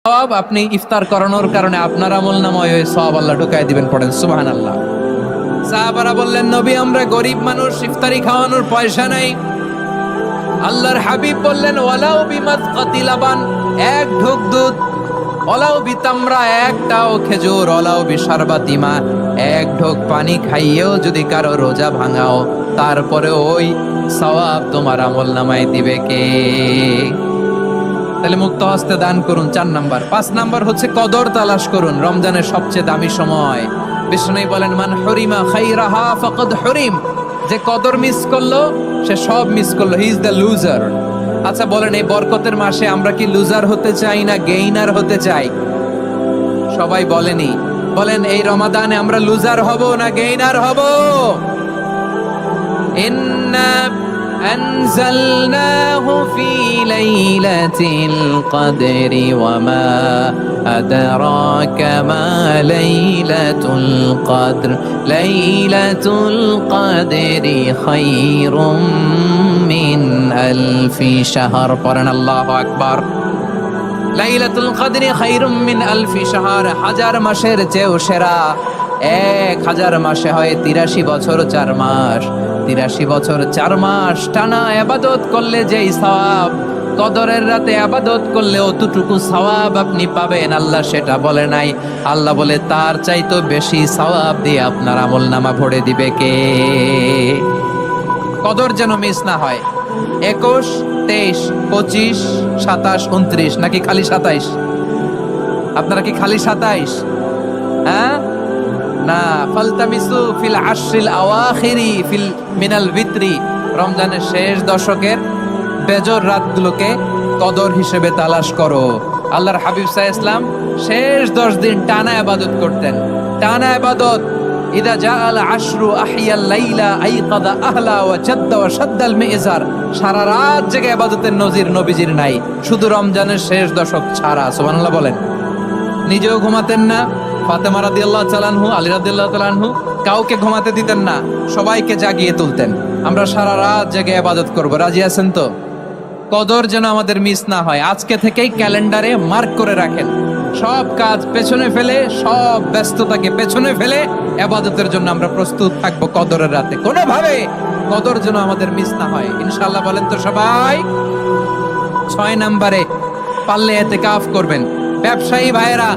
সওয়াব আপনি ইফতার করানোর কারণে আপনার আমলনামায় ওই সওয়াব আল্লাহ ঢুকায় দিবেন, পড়েন সুবহানাল্লাহ। সাহাবারা বললেন, নবী আমরা গরিব মানুষ, ইফতারি খাওয়ানোর পয়সা নাই। আল্লাহর হাবিব বললেন, ওয়ালাউ বিমাতকাতি লাবান, এক ঢোক দুধ, ওয়ালাউ বিতামরা, একটাও খেজুর, ওয়ালাউ বিশারবাতি মা, এক ঢোক পানি খাইয়েও যদি কারো রোজা ভাঙাও, তারপরে ওই সওয়াব তোমার আমলনামায় দিবে কে? তাহলে মুক্ত হস্তে দান করুন, 4 নাম্বার। 5 নাম্বার হচ্ছে কদর তালাশ করুন, রমজানের সবচেয়ে দামি সময়। বিষ্ণু বলেন, মান হরিমা খাইরাহা ফাকাদ হরিম, যে কদর মিস করলো সে সব মিস করলো, হি ইজ দ্য লুজার। আচ্ছা বলেন, এই বরকতের মাসে আমরা কি লুজার হতে চাই না গেইনার হতে চাই? সবাই বলেনি, বলেন এই রমাদানে আমরা লুজার হব না গেইনার হব? ইন্না أنزلناه في ليلة القدر وما أدراك ما ليلة القدر ليلة القدر خير من ألف شهر قرن الله أكبر লাইলাতুল কদরি খায়রুম মিন আলফি শাহর, 1000 মাসের চেয়েও সেরা। 1000 মাসে হয় 83 বছর 4 মাস। 83 বছর 4 মাস টানা ইবাদত করলে যেই সওয়াব, কদরের রাতে ইবাদত করলে অতটুকু সওয়াব আপনি পাবেন, আল্লাহ সেটা বলে নাই। আল্লাহ বলে তার চাইতো বেশি সওয়াব দিয়ে আপনার আমলনামা ভরে দিবে কে? কদর যেন মিস না হয়। 21, 23, 25, 27, 29 নাকি খালি 27? আপনারা কি খালি 27? হ্যাঁ না, ফালতামিসু ফিল আশরিল আওয়াখিরি ফিল মিনাল ভিতরি, রমজানের শেষ দশকের বেজর রাতগুলোকে কদর হিসেবে তালাশ করো। আল্লাহর হাবিব সাল্লাল্লাহু আলাইহি ওয়াসাল্লাম শেষ 10 দিন টানা ইবাদত করতেন, টানা ইবাদত। ইদা জাআল আশরু আহিয়াল লাইলা আইকাদা আহলা ওয়া জাদ্দা ওয়া শাদ্দাল মিজার, সারা রাত জেগে ইবাদতের নজির নবীজির নাই, শুধু রমজানের শেষ দশক ছাড়া। সুবহানাল্লাহ বলেন। নিজেও ঘুমাতেন না, ফাতেমা রাদিয়াল্লাহু তাআলা আনহু, আলী রাদিয়াল্লাহু তাআলা আনহু কাউকে ঘুমাতে দিতেন না, সবাইকে জাগিয়ে তুলতেন। আমরা সারা রাত জেগে ইবাদত করব, রাজি আছেন তো? কদর যেন আমাদের মিস না হয়। আজকে থেকেই ক্যালেন্ডারে মার্ক করে রাখেন, সব কাজ পেছনে ফেলে, সব ব্যস্ততাকে পেছনে ফেলে ইবাদতের জন্য আমরা প্রস্তুত থাকবো কদরের রাতে। কোনোভাবে কদর যেন আমাদের মিস না হয়, ইনশাআল্লাহ। বলেন তো সবাই। 6 নম্বরে পারলে ইতিকাফ করবেন। ব্যবসায়ী ভাইয়েরা,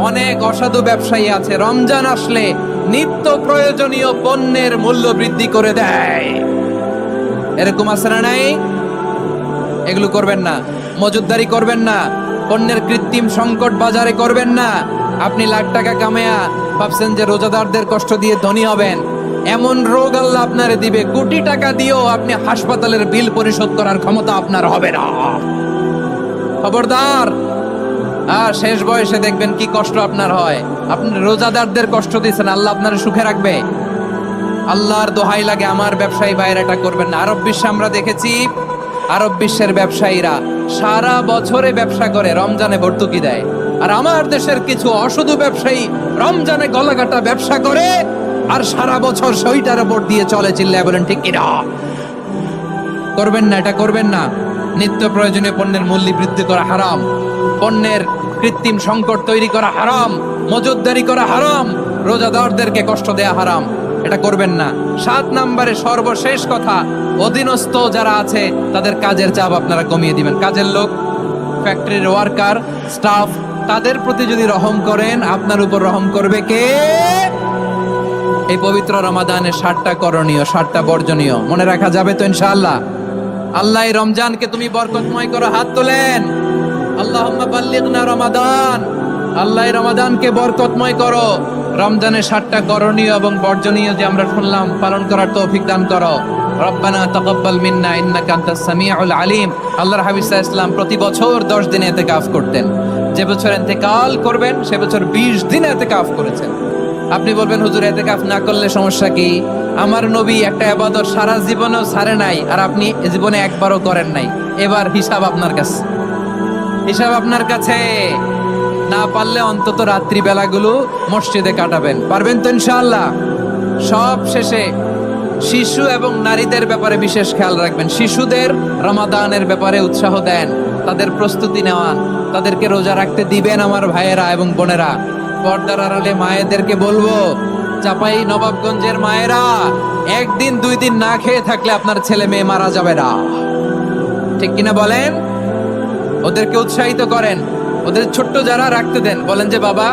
অনেক অসাধু ব্যবসায়ী আছে, রমজান আসলে নিত্য প্রয়োজনীয় পণ্যের মূল্য বৃদ্ধি করে দেয়। এরকম আছে না নাই? এগুলো করবেন না, মজুদদারি করবেন না, পণ্যের কৃত্রিম সংকট বাজারে করবেন না। আপনি লাখ টাকা কামায়া ভাবছেন যে রোজাদারদের কষ্ট দিয়ে ধনী হবেন, এমন রোগ আল্লাহ আপনারে দিবে, কোটি টাকা দিয়েও আপনি হাসপাতালের বিল পরিশোধ করার ক্ষমতা আপনার হবে না। খবরদার। শেষ বয়সে দেখবেন কি কষ্ট আপনার হয়। আপনি রোজাদারদের কষ্ট দিচ্ছেন, আল্লাহ আপনার সুখে রাখবে? আল্লাহর দোহাই লাগে, আমার ব্যবসায়ী ভাইয়েরা এটা করবেন না। আরব বিশ্বে আমরা দেখেছি, আরব বিশ্বের ব্যবসায়ীরা সারা বছরে ব্যবসা করে, রমজানে ভর্তুকি দেয়। আর আমার দেশের কিছু অসাধু ব্যবসায়ী রমজানে গলাকাটা ব্যবসা করে আর সারা বছর সইটার উপর দিয়ে চলে। চিল্লায় বলেন ঠিক কিনা? করবেন না, এটা করবেন না। নিত্য প্রয়োজনীয় পণ্যের মূল্য বৃদ্ধি করা হারাম, পণ্যের কৃত্রিম সংকট তৈরি করা হারাম, মজুদদারি করা হারাম, রোজাদারদেরকে কষ্ট দেয়া হারাম, এটা করবেন না। 7 নম্বরে সর্বশেষ কথা, অধীনস্থ যারা আছে তাদের কাজের চাপ আপনারা কমিয়ে দিবেন। কাজের লোক, ফ্যাক্টরির ওয়ার্কার, স্টাফ, তাদের প্রতি যদি রহম করেন, আপনার উপর রহম করবে কে? এই পবিত্র রমাদানে 7টা করণীয়, 7টা বর্জনীয় মনে রাখা যাবে তো ইনশাআল্লাহ? আল্লাহ এই রমজানকে তুমি বরকতময় করো, হাত তোলেন। আল্লাহুম্মা বাল্লিগনা রমাদান, আল্লাহ এই রমাদানকে বরকতময় করো। রমজানের 7টা করণীয় এবং বর্জনীয় যে আমরা শুনলাম, পালন করার তৌফিক দান করো। রব্বানা তাকাব্বাল মিন্না ইন্নাকা আনতাস সামিউল আলিম। আল্লাহর হাবিব সাল্লাল্লাহু আলাইহি ওয়াসাল্লাম প্রতি বছর 10 দিন ইতিকাফ করতেন। যে বছর ইন্তেকাল করবেন সে বছর 20 দিন ইতিকাফ করেছেন। আপনি বলবেন, হুজুর ইতিকাফ না করলে সমস্যা কি? আমার নবী একটা ইবাদত সারা জীবনেও ছাড়ে নাই, আর আপনি জীবনে একবারও করেন নাই। এবার হিসাব আপনার কাছে, হিসাব আপনার কাছে। না পারলে অন্তত রাত্রি বেলাগুলো মসজিদে কাটাবেন, পারবেন তো ইনশাআল্লাহ? সব শেষে শিশু এবং নারীদের ব্যাপারে বিশেষ খেয়াল রাখবেন। শিশুদের রমাদানের ব্যাপারে উৎসাহ দেন, তাদের প্রস্তুতি নেওয়ান, তাদেরকে রোজা রাখতে দিবেন। আমার ভাইয়েরা এবং বোনেরা, পর্দার আড়ালে মায়েদেরকে বলবো, চাপাই নবাবগঞ্জের মায়েরা, একদিন 2 দিন না খেয়ে থাকলে আপনার ছেলে মেয়ে মারা যাবে না, ঠিক কিনা বলেন? ওদেরকে উৎসাহিত করেন, ওদের ছোট্ট যারা রাখতে দেন, বলেন যে বাবা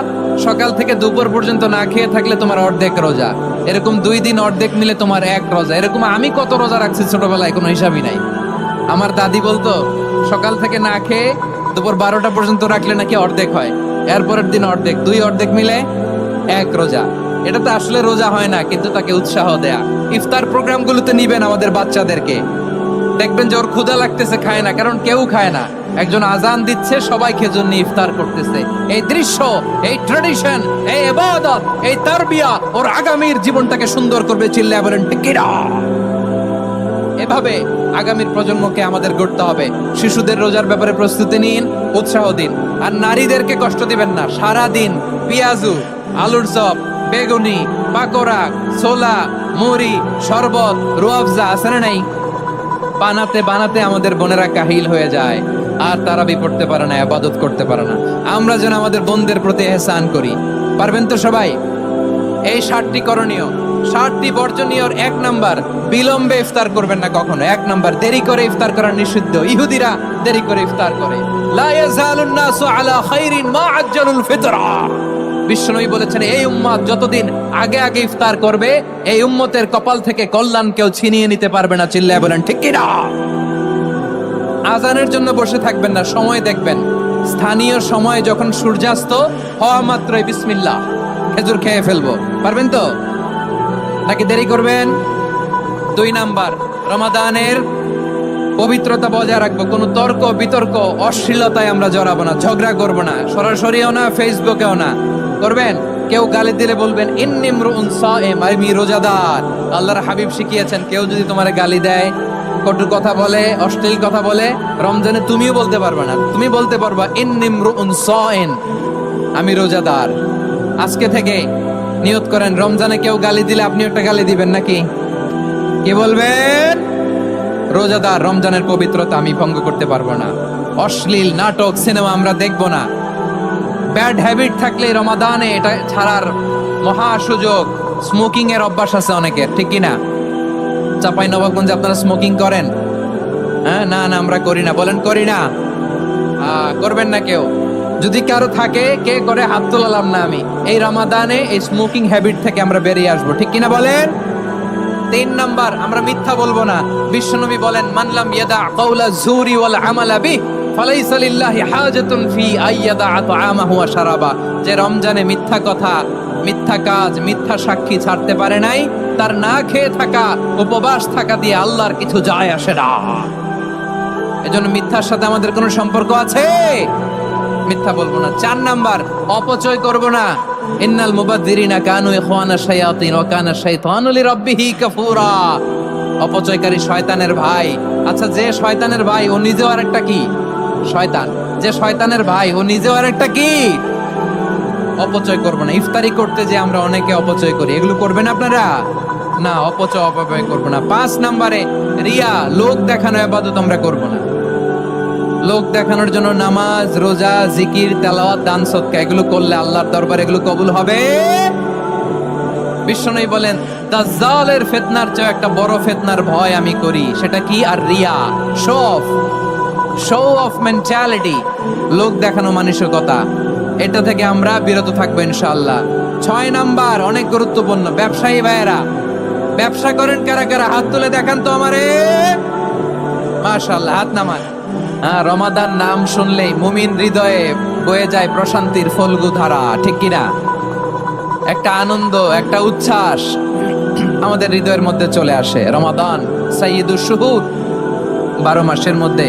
সকাল থেকে দুপুর পর্যন্ত না খেয়ে থাকলে তোমার অর্ধেক রোজা, এরকম 2 দিন অর্ধেক মিলে তোমার 1 রোজা। এরকম আমি কত রোজা রাখছি ছোটবেলায়, কোনো হিসাবই নাই। আমার দাদি বলতো সকাল থেকে না খেয়ে দুপুর 12টা পর্যন্ত রাখলে নাকি অর্ধেক হয়, এরপরের দিন অর্ধেক, 2 অর্ধেক মিলে 1 রোজা। এটা তো আসলে রোজা হয় না, কিন্তু তাকে উৎসাহ দেয়া। ইফতার প্রোগ্রামগুলোতে নিবেন আমাদের বাচ্চাদেরকে, দেখবেন যে ওর ক্ষুধা লাগতেছে, খায় না, কারণ কেউ খায় না। একজন আজান দিচ্ছে, সবাই খেজুর নিয়ে ইফতার করতেছে। এই দৃশ্য, এই ট্র্যাডিশন, এই ইবাদত, এই তারবিয়া ওর আগামীর জীবনটাকে সুন্দর করবে। চিল্লায় বলেন ঠিক কিনা? এভাবে আগামীর প্রজন্মকে আমাদের গড়তে হবে। শিশুদের রোজার ব্যাপারে প্রস্তুতি নিন, উৎসাহ দিন। আর নারীদেরকে কষ্ট দিবেন না। সারা দিন পেঁয়াজু, আলুর চপ, বেগুনি, পাকোড়া, ছোলা, মুড়ি, শরবত, রুয়াবজা আছে না নাই, বানাতে বানাতে আমাদের বোনেরা কাহিল হয়ে যায়, আর তারা পড়তে পারে না, ইবাদত করতে পারে না। আমরা যেন আমাদের বোনদের প্রতি ইহসান করি। পারবেন তো সবাই? এই 7টি করণীয়, 7টি বর্জনীয়। 1 নাম্বার, বিলম্বে ইফতার করবেন না কখনো। 1 নাম্বার, দেরি করে ইফতার করা নিষিদ্ধ। ইহুদিরা দেরি করে ইফতার করে। লা ইয়াজালুন নাসু আলা খাইরিন মা আজ্জালুল ফিতরা। বিশ্বনবী বলেছেন, এই উম্মত যতদিন আগে আগে ইফতার করবে, এই উম্মতের কপাল থেকে কল্যাণ কেউ ছিনিয়ে নিতে পারবে না। চিল্লায় বলেন ঠিক কিনা? আজানের জন্য বসে থাকবেন না, সময় দেখবেন। স্থানীয় সময় যখন সূর্যাস্ত হওয়া মাত্রই বিসমিল্লাহ, খেজুর খেয়ে ফেলবো। পারবেন তো নাকি দেরি করবেন? 2 নাম্বার, রমাদানের পবিত্রতা বজায় রাখবো। কোনো তর্ক বিতর্ক অশ্লীলতায় আমরা জড়াবো না, ঝগড়া করবো না, সরাসরিও না, ফেসবুকেও না। করবেন কেউ গালি দিলে বলবেন ইন্নিমরুন সায়েম, আমি রোজাদার। আল্লাহর হাবিব শিখিয়েছেন, কেউ যদি তোমার গালি দেয়, কটু কথা বলে, অশ্লীল কথা বলে, রমজানে তুমিও বলতে পারবে না। তুমি বলতে পারবা ইন্নিমরুন সায়েম, আমি রোজাদার। আজকে থেকে নিয়ত করেন, রমজানে কেউ গালি দিলে আপনি একটা গালি দিবেন নাকি? কি বলবেন? রোজাদার, রমজানের পবিত্রতা আমি ভঙ্গ করতে পারবো না। অশ্লীল নাটক, সিনেমা আমরা দেখবো না। ব্যাড হ্যাবিট থাকলে রমাদানে এটা ছাড়ার মহা সুযোগ। স্মোকিং এর অভ্যাস আছে অনেকের, ঠিক কিনা? চাপাই নবাবগঞ্জে আপনারা স্মোকিং করেন? হ্যাঁ, না না আমরা করি না। বলেন করি না? করবেন না কেউ। যদি কারো থাকে, কে করে হাত তোলালাম না আমি। এই রমাদানে এই স্মোকিং হ্যাবিট থেকে আমরা বেরিয়ে আসবো, ঠিক কিনা বলেন? 3 নাম্বার, আমরা মিথ্যা বলবো না। বিশ্বনবী বলেন, মানলাম ইয়াদা কাওলা যুরি ওয়াল আমালা বিহি ফালাইসা লিল্লাহি হাজাতুন ফি আইয়াদা তাআমাহু ওয়া শারাবা। যে রমজানে মিথ্যা কথা, মিথ্যা কাজ, মিথ্যা সাক্ষী ছাড়তে পারে নাই, তার না খেয়ে থাকা, উপবাস থাকা দিয়ে আল্লাহর কিছু যায় আসে না। এজন্য মিথ্যার সাথে আমাদের কোনো সম্পর্ক আছে? মিথ্যা বলবো না। 4 নাম্বার, অপচয় করব না। ইন্নাল মুবাদদিরিনা কানু ইখওয়ানা শায়াতিন ওয়া কানা শাইতানু লিরাব্বিহি কাফুরা। অপচয়কারী শয়তানের ভাই। আচ্ছা, যে শয়তানের ভাই ও নিজেও আরেকটা কি? শয়তান। যে শয়তানের ভাই ও নিজেও আরেকটা কি? অপচয় করব না। ইফতারি করতে যে আমরা অনেকে অপচয় করি, এগুলো করবেন আপনারা না। অপচয় করব না। 5 নাম্বারে, রিয়া, লোক দেখানো ইবাদত আমরা করব না। লোক দেখানোর জন্য নামাজ, রোজা, জিকির, তেলাওয়াত, দান, সদকা এগুলো করলে আল্লাহর দরবারে এগুলো কবুল হবে? বিশ্বনবী বলেন, দাজ্জালের ফিতনার চেয়ে একটা বড় ফিতনার ভয় আমি করি। সেটা কি? আর রিয়া, শো অফ মেন্টালিটি, লোক দেখানো মানসিকতা। এটা থেকে আমরা বিরত থাকবো ইনশাআল্লাহ। 6 নাম্বার, অনেক গুরুত্বপূর্ণ। ব্যবসায়ী ভাইয়েরা, ব্যবসা করেন কারা কারা? হাত তুলে দেখান তো আমারে। মাশাআল্লাহ, হাত নামান। রমাদান নাম শুনলেই মুমিন হৃদয়ে বয়ে যায় প্রশান্তির ফল্গু ধারা, ঠিক কিনা? একটা আনন্দ, একটা উচ্ছ্বাস আমাদের হৃদয়ের মধ্যে চলে আসে। রমাদান সাইয়্যিদুশ শুহুর, 12 মাসের মধ্যে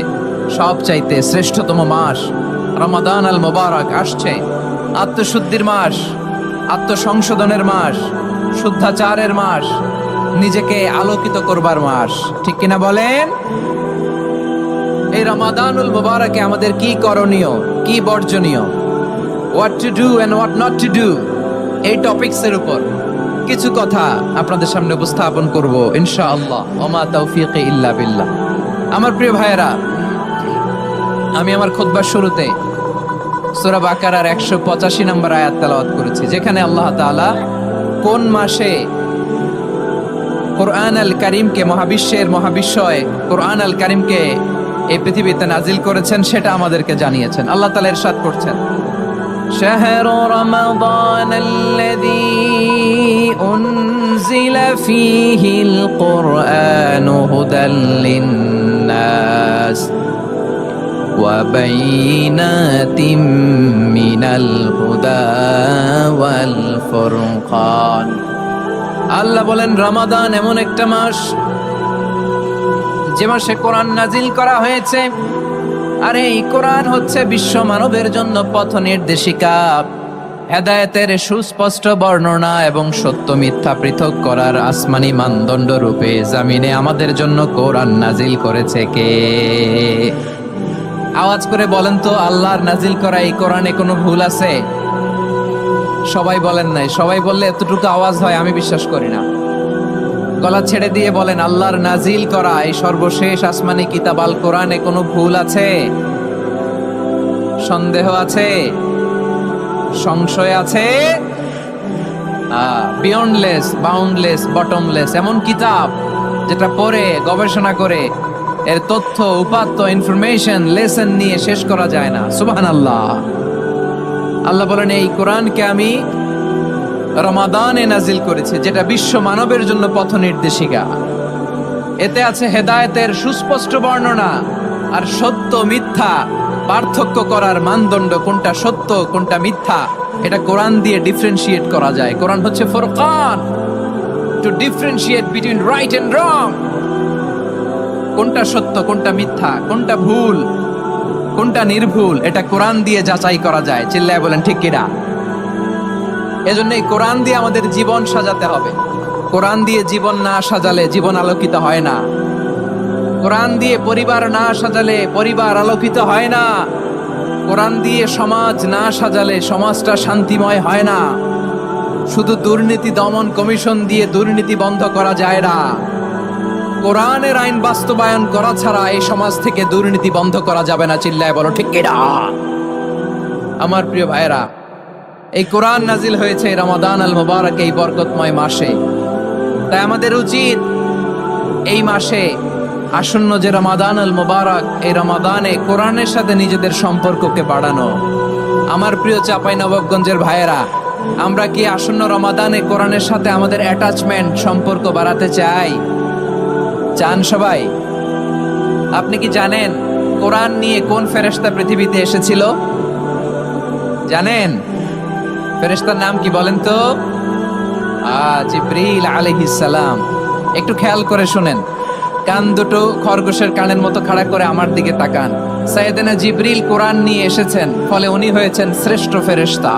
সবচাইতে শ্রেষ্ঠতম মাস রমাদান আল মুবারক আসছে। আত্মশুদ্ধির মাস, আত্মসংশোধনের মাস, শুদ্ধাচারের মাস, নিজেকে আলোকিত করবার মাস, ঠিক কিনা বলেন? এই রমাদানুল মুবারকে আমাদের কি করণীয়, কি বর্জনীয়, what to do and what not to do, এই টপিকসের উপর কিছু কথা আপনাদের সামনে উপস্থাপন করব ইনশাআল্লাহ। ওমা তাওফীকি ইল্লা বিল্লাহ। আমার প্রিয় ভাইয়েরা, আমি আমার খুতবার শুরুতে সূরা বাকারার 185 নম্বর আয়াত তেলাওয়াত করেছি, যেখানে আল্লাহ তাআলা কোন মাসে কোরআন আল কারীমকে, মহাবিশ্বের মহাবিশ্বয় কোরআন আল কারীমকে এই পৃথিবীতে নাজিল করেছেন সেটা আমাদেরকে জানিয়েছেন। আল্লাহ তাআলা ইরশাদ করছেন, শাহরু রমাদান আল্লাযী উনজিলা ফীহিল কুরআনু হুদাল লিন-নাস ওয়া বাইনাতিম মিনাল হুদা ওয়াল ফুরকান। আল্লাহ বলেন, রমাদান এমন একটা মাস যে মাসে কোরআন নাজিল করা হয়েছে, আর এই কোরআন হচ্ছে বিশ্ব মানবের জন্য পথ নির্দেশিকা, হেদায়েতের সুস্পষ্ট বর্ণনা এবং সত্য মিথ্যা পৃথক করার আসমানি মানদণ্ড রূপে জামিনে আমাদের জন্য কোরআন নাজিল করেছে কে? আওয়াজ করে বলেন তো, আল্লাহর নাজিল করা এই কোরআনে কোনো ভুল আছে? সবাই বলেন নাই। সবাই বললে এতটুকু আওয়াজ হয় আমি বিশ্বাস করি না। গলা ছেড়ে দিয়ে বলেন, আল্লাহর নাজিল করা এই সর্বশেষ আসমানি কিতাব আল কোরআনে কোনো ভুল আছে? সন্দেহ আছে? সংশয় আছে? বিয়ন্ডলেস, বাউন্ডলেস, বটমলেস এমন কিতাব যেটা পড়ে গবেষণা করে এর তথ্য, উপাত্ত, ইনফরমেশন, লেসন নিয়ে শেষ করা যায় না। সুবহানাল্লাহ। আল্লাহ বলেন, এই কোরআনকে আমি রমাদানে নাজিল করেছি, যেটা বিশ্ব মানবের জন্য পথ নির্দেশিকা। এতে আছে হেদায়েতের সুস্পষ্ট বর্ণনা আর সত্য মিথ্যা পার্থক্য করার মানদণ্ড, কোনটা সত্য কোনটা মিথ্যা এটা কোরআন দিয়ে ডিফারেন্সিয়েট করা যায়। কোরআন হচ্ছে ফুরকান, to differentiate between right and wrong. কোনটা সত্য, কোনটা মিথ্যা, কোনটা ভুল, কোনটা নির্ভুল, এটা কোরআন দিয়ে যাচাই করা যায়। চিল্লায় বলেন ঠিক কিনা? এজন্য এই কোরআন দিয়ে আমাদের জীবন সাজাতে হবে। কোরআন দিয়ে জীবন না সাজালে জীবন আলোকিত হয় না। কোরআন দিয়ে পরিবার না সাজালে পরিবার আলোকিত হয় না। কোরআন দিয়ে সমাজ না সাজালে সমাজটা শান্তিময় হয় না। শুধু দুর্নীতি দমন কমিশন দিয়ে দুর্নীতি বন্ধ করা যায় না। কোরআনের আইন বাস্তবায়ন করা ছাড়া এই সমাজ থেকে দুর্নীতি বন্ধ করা যাবে না। চিল্লায় বলো ঠিক কিনা? আমার প্রিয় ভাইরা, এই কোরআন নাজিল হয়েছে রমাদান আল মুবারক, এই বরকতময় মাসে। তাই আমাদের উচিত এই মাসে আসন্ন যে রমাদান আল মুবারক, এই রমাদানে কোরআনের সাথে নিজেদের সম্পর্ককে বাড়ানো। আমার প্রিয় চাঁপাইনবাবগঞ্জের ভাইয়েরা, আমরা কি আসন্ন রমাদানে কোরআনের সাথে আমাদের অ্যাটাচমেন্ট, সম্পর্ক বাড়াতে চাই? চান সবাই? আপনি কি জানেন কোরআন নিয়ে কোন ফেরেশতা পৃথিবীতে এসেছিল? জানেন? ফেরেশতার নাম কি বলেন তো? জিবরিল আলাইহিস সালাম। একটু খেয়াল করে শুনেন, কান দুটো খরগোশের কানের মতো খাড়া করে আমার দিকে তাকান। সাইয়েদনা জিবরিল কোরআন নিয়ে এসেছেন, ফলে উনি হয়েছেন শ্রেষ্ঠ ফেরেশতা।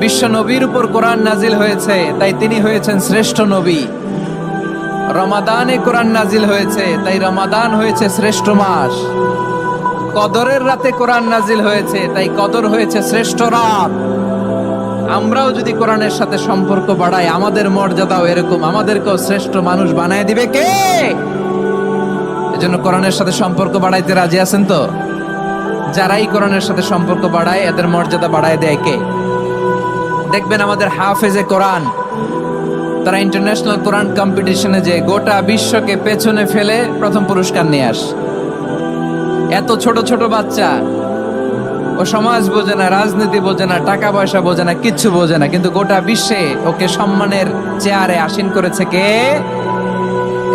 বিশ্ব নবীর উপর কোরআন নাজিল হয়েছে, তাই তিনি হয়েছেন শ্রেষ্ঠ নবী। রমাদানে কোরআন নাজিল হয়েছে, তাই রমাদান হয়েছে শ্রেষ্ঠ মাস। কদরের রাতে কোরআন নাজিল হয়েছে, তাই কদর হয়েছে শ্রেষ্ঠ রাত। আমরাও যদি কোরআনের সাথে সম্পর্ক বাড়াই, আমাদের মর্যাদাও এরকম, আমাদেরকেও শ্রেষ্ঠ মানুষ বানায় দিবে কে? এজন্য কোরআনের সাথে সম্পর্ক বাড়াইতে রাজি আছেন তো? যারাই কোরআনের সাথে সম্পর্ক বাড়ায় এদের মর্যাদা বাড়ায় দেয় কে? দেখবেন আমাদের হাফেজে কোরআন, তারা ইন্টারন্যাশনাল কোরআন কম্পিটিশনে যে গোটা বিশ্বকে পেছনে ফেলে প্রথম পুরস্কার নিয়ে আস। এত ছোট ছোট বাচ্চা, ও সমাজ বোঝে না, রাজনীতি বোঝে না, টাকা পয়সা বোঝে না, কিচ্ছু বোঝে না, কিন্তু গোটা বিশ্বে ওকে সম্মানের চেয়ারে আসীন করেছে কে?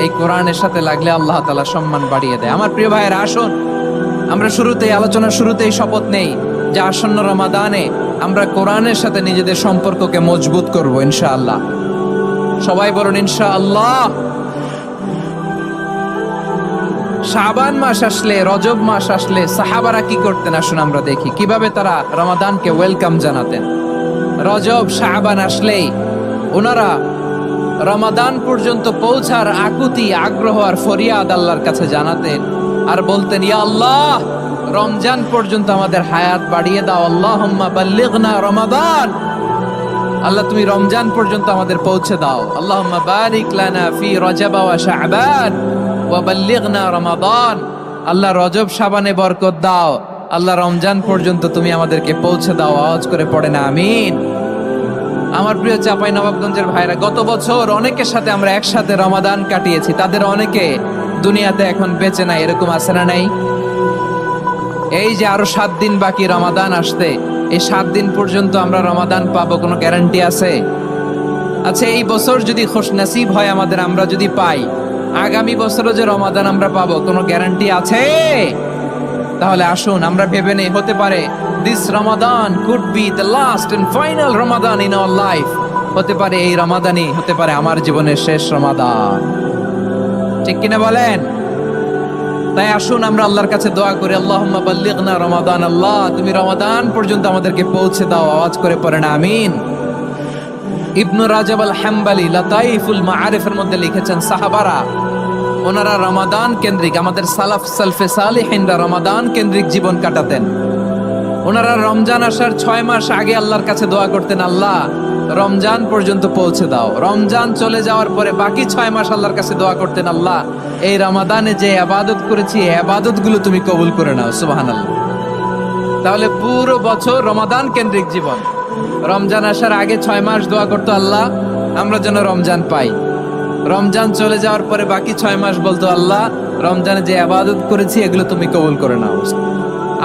এই কোরআনের সাথে লাগলে আল্লাহ তাআলা সম্মান বাড়িয়ে দেয়। আমার প্রিয় ভাইয়েরা, আসুন আমরা আলোচনার শুরুতেই শপথ নেই যে আসন্ন রমাদানে আমরা কোরআনের সাথে নিজেদের সম্পর্ককে মজবুত করব ইনশাআল্লাহ। সবাই বলুন ইনশাআল্লাহ। শাবান মাস আসলে, রজব মাস আসলে সাহাবারা কি করতেন আসুন আমরা দেখি কিভাবে তারা রমাদানকে ওয়েলকাম জানাতেন। রজব শাবান আসলেই ওনারা রমাদান পর্যন্ত পৌঁছার আকুতি, আগ্রহ আর ফরিয়াদ আল্লাহর কাছে জানাতেন আর বলতেন, ইয়া আল্লাহ, রমজান পর্যন্ত আমাদের হায়াত বাড়িয়ে দাও। আল্লাহুম্মা বাল্লিগনা রমাদান। আল্লাহ তুমি রমজান পর্যন্ত আমাদের পৌঁছে দাও। আল্লাহুম্মা বারিক লানা ফি রজব ওয়া শাবান ওয়া বাল্লিগনা রমাদান। আল্লাহ রজব শাবানে বরকত দাও, আল্লাহ রমজান পর্যন্ত তুমি আমাদেরকে পৌঁছে দাও। আওয়াজ করে পড়ে না আমিন। আমার প্রিয় চাঁপাইনবাবগঞ্জের ভাইরা, গত বছর অনেকের সাথে আমরা একসাথে রমাদান কাটিয়েছি, তাদের অনেকে দুনিয়াতে এখন বেঁচে নাই, এরকম আছে না নাই? এই যে আরো 7 দিন বাকি রমাদান আসতে, এই 7 দিন পর্যন্ত আমরা রমাদান পাবো, কোনো গ্যারান্টি আছে? আচ্ছা, এই বছর যদি খুশনসিব হয় আমাদের, আমরা যদি পাই, আগামী বছরও যে রমাদান আমরা পাবো, কোনো গ্যারান্টি আছে? তাহলে আসুন আমরা ভেবে নেই, হতে পারে this Ramadan could be the last and final Ramadan in our life. হতে পারে এই রমাদানই হতে পারে আমার জীবনের শেষ রমাদান। ঠিক কিনা বলেন? তাই আসুন আমরা আল্লাহর কাছে দোয়া করি, আল্লাহুম্মা বাল্লিগনা রমাদান। আল্লাহ তুমি রমাদান পর্যন্ত আমাদেরকে পৌঁছে দাও। আওয়াজ করে পড়েন আমিন। ইবনু রাজব আল হাম্বলি লাতাইফুল মাআরিফের মধ্যে লিখেছেন, সাহাবারা ওনারা রমাদান কেন্দ্রিক, আমাদের সালাফ সালফে সালিহিনরা রমাদান কেন্দ্রিক জীবন কাটাতেন। ওনারা রমজান আসার 6 মাস আগে আল্লাহর কাছে দোয়া করতেন, আল্লাহ রমজান পর্যন্ত পৌঁছে দাও। রমজান চলে যাওয়ার পরে বাকি 6 মাস আল্লাহর কাছে দোয়া করতেন, আল্লাহ এই রমাদানে যে ইবাদত করেছি এই ইবাদত গুলো তুমি কবুল করে নাও। সুবহানাল্লাহ। তাহলে পুরো বছর রমাদান কেন্দ্রিক জীবন। রমজান আসার আগে 6 মাস দোয়া করতো, আল্লাহ আমরা যেন রমজান পাই। রমজান চলে যাওয়ার পরে বাকি 6 মাস বলতো, আল্লাহ রমজানে যে ইবাদত করেছি এগুলো তুমি কবুল করে নাও।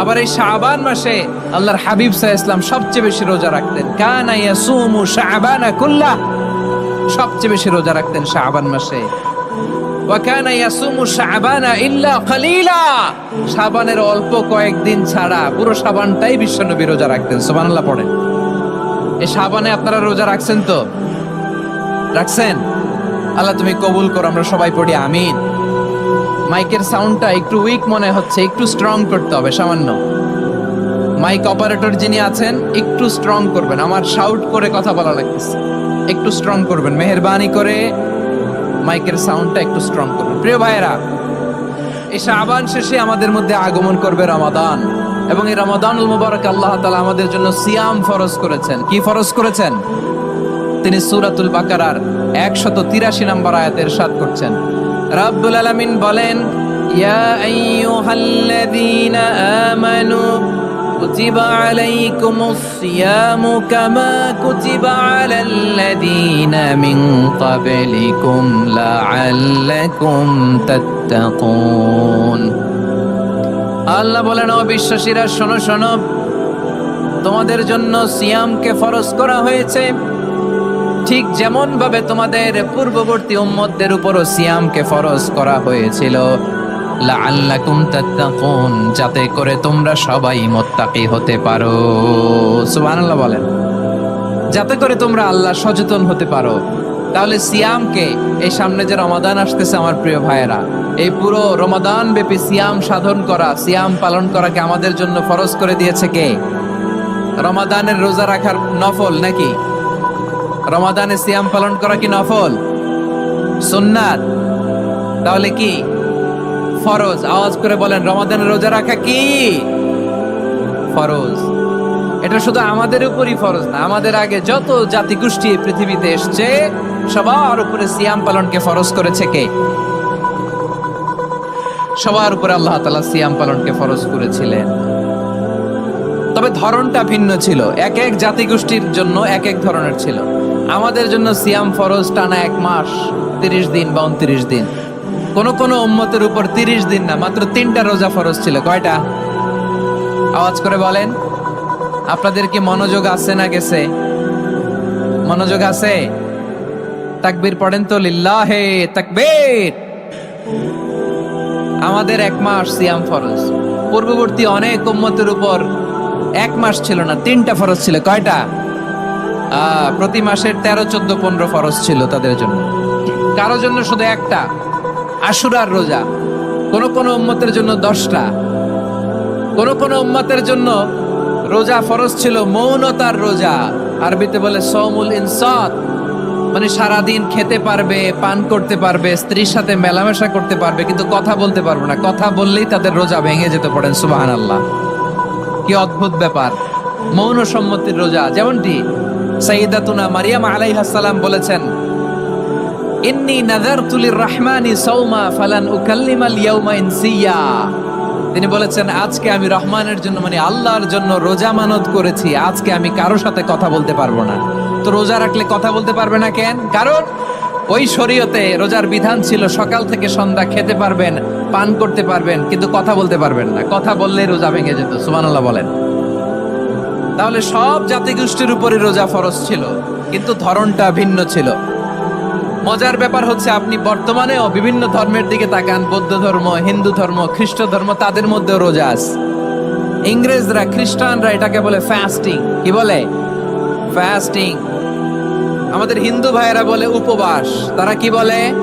আবার এই শাবান মাসে আল্লাহর হাবিব সাল্লাল্লাহু আলাইহি ওয়াসাল্লাম সবচেয়ে বেশি রোজা রাখতেন। কানা ইয়াসুমু শাবানা কুল্লাহ, সবচেয়ে বেশি রোজা রাখতেন শাবান মাসে। ওয়া কানা ইয়াসুমু শাবানা ইল্লা কালিলা, শাবানের অল্প কয়েকদিন ছাড়া পুরো শাবানটাই বিশ্বনবী রোজা রাখতেন। সুবহানাল্লাহ পড়েন। এই শাবানে আপনারা রোজা রাখছেন তো? রাখছেন? আল্লাহ তুমি কবুল করো। আমরা সবাই পড়ি আমিন। মাইকের সাউন্ডটা একটু উইক মনে হচ্ছে, একটু স্ট্রং করতে হবে সামান্য। মাইক অপারেটর যিনি আছেন একটু স্ট্রং করবেন, আমার শাউট করে কথা বলা লাগতেছে, একটু স্ট্রং করবেন মেহেরবানি করে। মাইকের সাউন্ডটা একটু স্ট্রং করবেন। প্রিয় ভাইয়েরা, এই শাবান শেষে আমাদের মধ্যে আগমন করবে রমাদান, এবং এই রমাদানুল মুবারক আল্লাহ তাআলা আমাদের জন্য সিয়াম ফরজ করেছেন। কি ফরজ করেছেন? তিনি সূরাতুল বাকারার 183 নম্বর আয়াতে ইরশাদ করছেন, রাব্বুল আলামিন বলেন, ইয়া আইয়ুহাল্লাযীনা আমানু কুতিবা আলাইকুমুস সিয়ামু কামা কুতিবা আলাল্লাযীনা মিন ক্বাবলিকুম লাআল্লাকুম তাত্তাকুন। আল্লাহ বলেন, ও বিশ্বাসীরা শোনো শোনো, তোমাদের জন্য সিয়ামকে ফরজ করা হয়েছে, ঠিক যেমন ভাবে তোমাদের পূর্ববর্তী উম্মতদের উপরও সিয়ামকে ফরজ করা হয়েছিল, লাআল্লাকুম তাত্তাকুন, যাতে করে তোমরা সবাই মুত্তাকি হতে পারো। সুবহানাল্লাহ বলেন, যাতে করে তোমরা আল্লাহ সচেতন হতে পারো। তাহলে সিয়ামকে, এই সামনে যে রমাদান আসতেছে আমার প্রিয় ভাইয়েরা, এই পুরো রমাদান ব্যাপী সিয়াম সাধন করা, সিয়াম পালন করাকে আমাদের জন্য ফরজ করে দিয়েছে কে? রমাদানের রোজা রাখার নফল নাকি? রমাদানে সিয়াম পালন করা কি নফল? সুন্নাত? তাহলে কি ফরজ? আওয়াজ করে বলেন, রমাদানের রোজা রাখা কি ফরজ? এটা শুধু আমাদের উপরই ফরজ না, আমাদের আগে যত জাতিগোষ্ঠী পৃথিবীতে এসছে সবার উপরে সিয়াম পালনকে ফরজ করেছে কে? সবার উপরে আল্লাহ তাআলা সিয়াম পালনকে ফরজ করেছিলেন। তবে ধরনটা ভিন্ন ছিল, এক এক জাতিগোষ্ঠীর জন্য এক এক ধরনের ছিল। আমাদের জন্য সিয়াম ফরজ টানা 1 মাস 30 দিন বা 29 দিন। কোন কোন উম্মতের উপর 30 দিন না, মাত্র 3টা রোজা ফরজ ছিল। কয়টা? আওয়াজ করে বলেন। আপনাদের কি মনোযোগ আছে না গেছে? মনোযোগ আছে? তাকবীর পড়েন তো, লিল্লাহে তাকবীর। আমাদের 1 মাস সিয়াম ফরজ। পূর্ববর্তী অনেক উম্মতের উপর 1 মাস ছিল না, 3টা ফরজ ছিল। কয়টা? প্রতি মাসের 13, 14, 15 ফরজ ছিল তাদের জন্য। কারো জন্য শুধু একটা, আশুরার রোজা। কোন কোন উম্মতের জন্য 10টা। কোন কোন উম্মতের জন্য রোজা ফরজ ছিল মৌনতার রোজা, আরবিতে বলে সওমুল ইনসাত, মানে সারাদিন খেতে পারবে, পান করতে পারবে, স্ত্রীর সাথে মেলামেশা করতে পারবে, কিন্তু কথা বলতে পারবে না। কথা বললেই তাদের রোজা ভেঙে যেতে। পড়েন সুবহানাল্লাহ। কি অদ্ভুত ব্যাপার! মৌন সম্মতির রোজা। যেমনটি সাইয়্যিদাতুনা মারিয়াম আলাইহিস সালাম বলেছেন, ইন্নী নাযারতু লির-রাহমানি সাওমা ফালান উকাল্লিমাল ইয়াওমা ইনসিয়্যা। তিনি বলেছেন, আজকে আমি রহমানের জন্য মানে আল্লাহর জন্য রোজা মানত করেছি, আজকে আমি কারোর সাথে কথা বলতে পারবো না। তো রোজা রাখলে কথা বলতে পারবে না কেন? কারণ ওই শরীয়তে রোজার বিধান ছিল সকাল থেকে সন্ধ্যা খেতে পারবেন, পান করতে পারবেন, কিন্তু কথা বলতে পারবেন না। কথা বললে রোজা ভেঙে যেত। সুবহানাল্লাহ বলেন। তাহলে সব জাতিগোষ্ঠীর উপরে রোজা ফরজ ছিল, কিন্তু ধরনটা ভিন্ন ছিল। মজার ব্যাপার হচ্ছে, আপনি বর্তমানেও বিভিন্ন ধর্মের দিকে তাকান, বৌদ্ধ ধর্ম, হিন্দু ধর্ম, খ্রিস্ট ধর্ম, তাদের মধ্যেও রোজা আছে। ইংরেজরা, খ্রিস্টানরা এটাকে বলে ফাস্টিং। কি বলে? ফাস্টিং। আমাদের হিন্দু ভাইয়েরা বলে উপবাস। তারা কি বলে?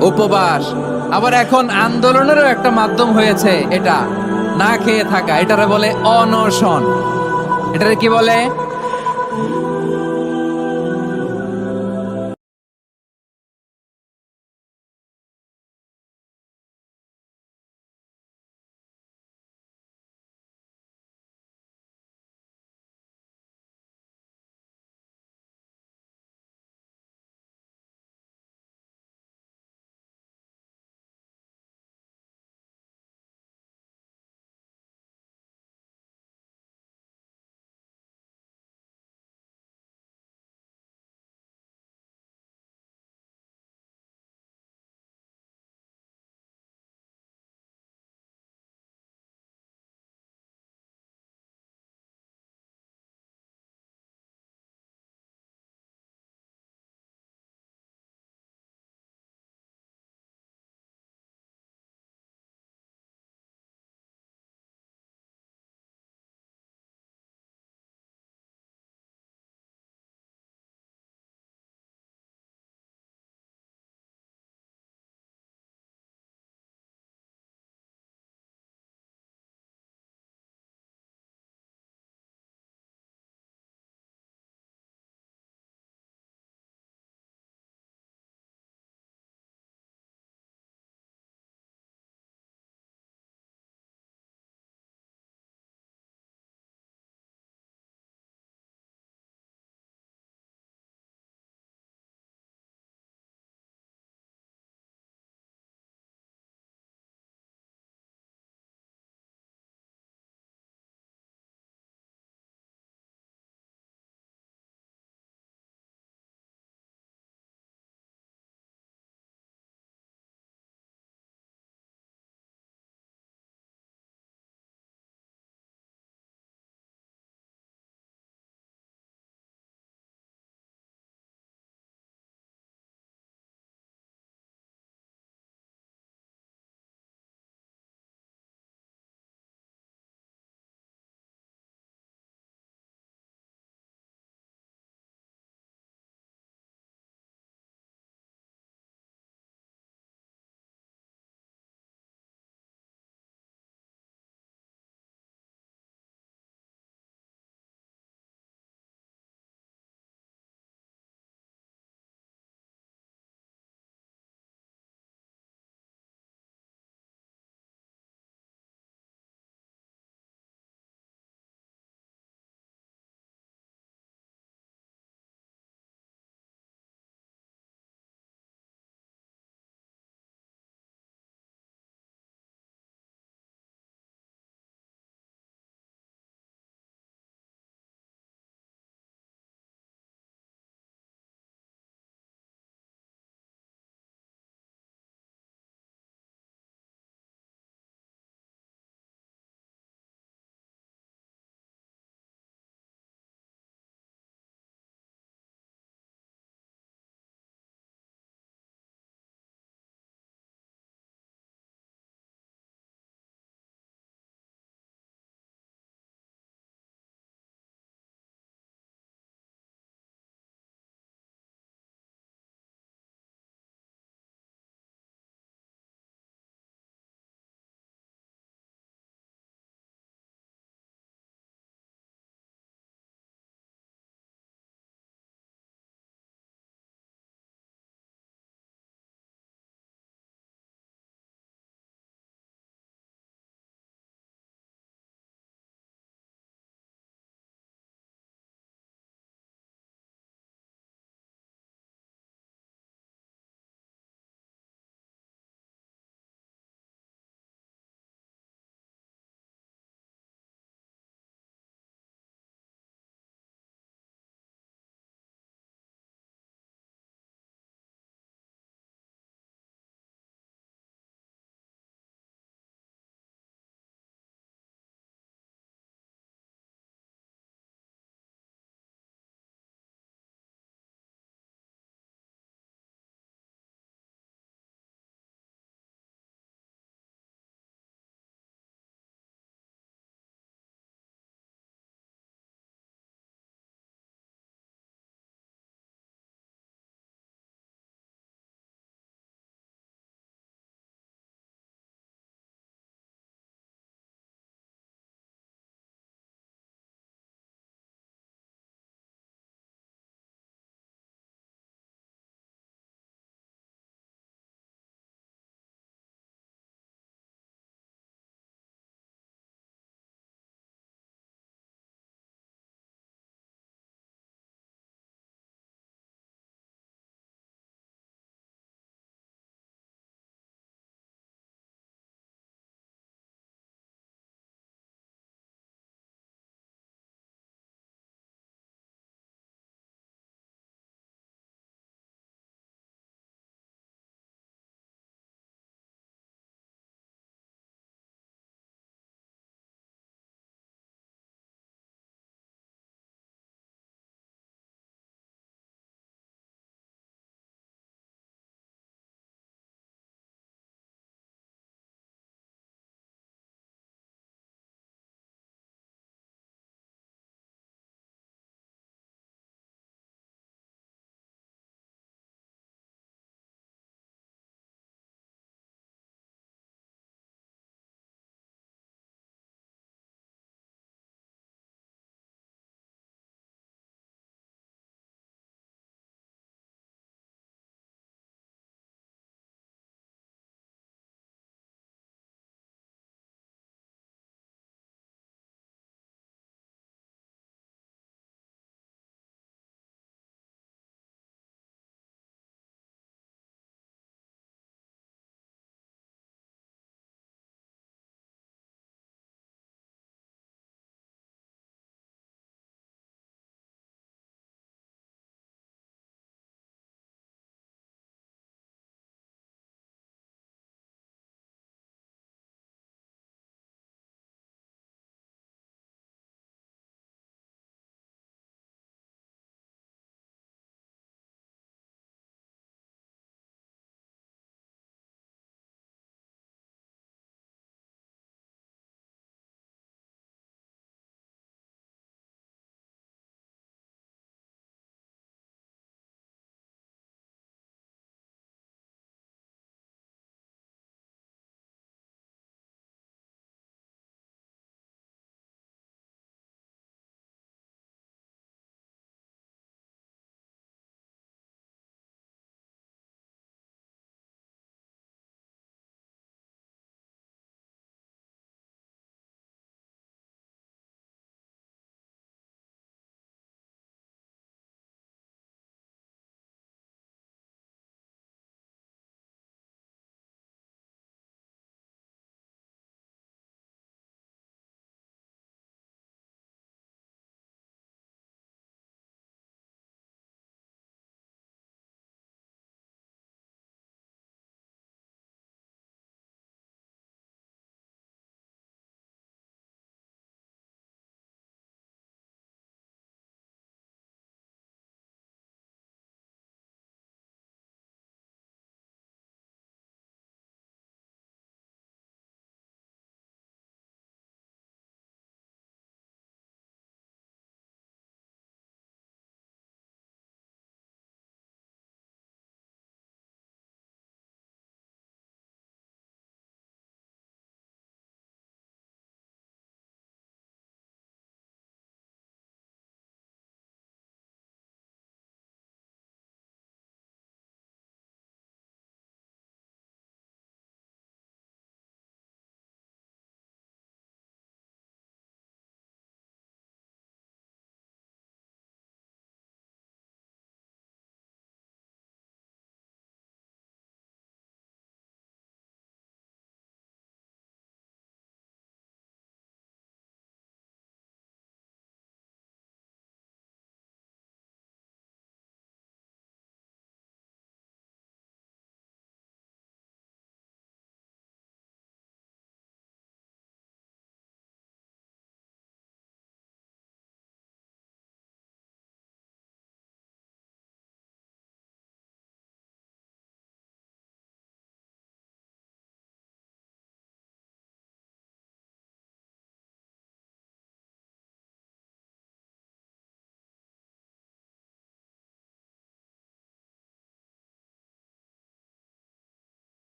উপবাস। আবার এখন আন্দোলনেরও একটা মাধ্যম হয়েছে এটা, না খেয়ে থাকা। এটারে বলে অনশন। এটারে কি বলে?